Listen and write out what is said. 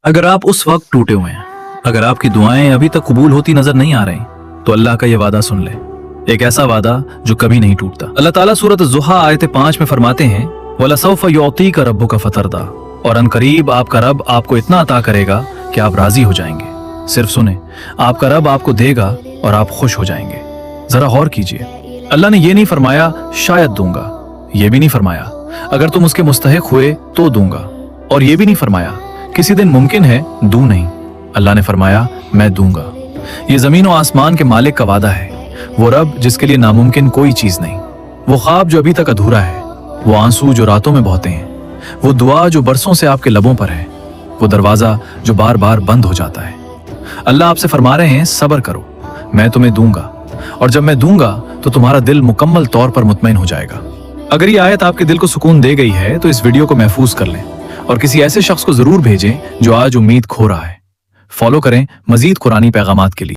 अगर आप उस वक्त टूटे हुए हैं, अगर आपकी दुआएं अभी तक कबूल होती नजर नहीं आ रही, तो अल्लाह का ये वादा सुन ले, एक ऐसा वादा जो कभी नहीं टूटता। अल्लाह ताला सूरत ज़ुहा आयत 5 में फरमाते हैं, वलसौफ युअतीका रब्बुका फतरदा, और अनकरीब आपका रब आपको इतना अता करेगा कि आप राजी हो जाएंगे। सिर्फ सुने, आपका रब आपको देगा और आप खुश हो जाएंगे। जरा गौर कीजिए, अल्लाह ने ये नहीं फरमाया शायद दूंगा, ये भी नहीं फरमाया अगर तुम उसके मुस्तहिक हुए तो दूंगा, और ये भी नहीं फरमाया किसी दिन मुमकिन है दूं नहीं। अल्लाह ने फरमाया मैं दूंगा। ये जमीन और आसमान के मालिक का वादा है, वो रब जिसके लिए नामुमकिन कोई चीज नहीं, वो ख्वाब जो अभी तक अधूरा है, वो आंसू जो रातों में बहते हैं, वो दुआ जो बरसों से आपके लबों पर है, वो दरवाजा जो बार बार बंद हो जाता है। अल्लाह आपसे फरमा रहे हैं सब्र करो, मैं तुम्हें दूंगा, और जब मैं दूंगा तो तुम्हारा दिल मुकम्मल तौर पर मुतमईन हो जाएगा। अगर ये आयत आपके दिल को सुकून दे गई है तो इस वीडियो को महफूज कर लें और किसी ऐसे शख्स को जरूर भेजें जो आज उम्मीद खो रहा है। फॉलो करें मजीद कुरानी पैगामात के लिए।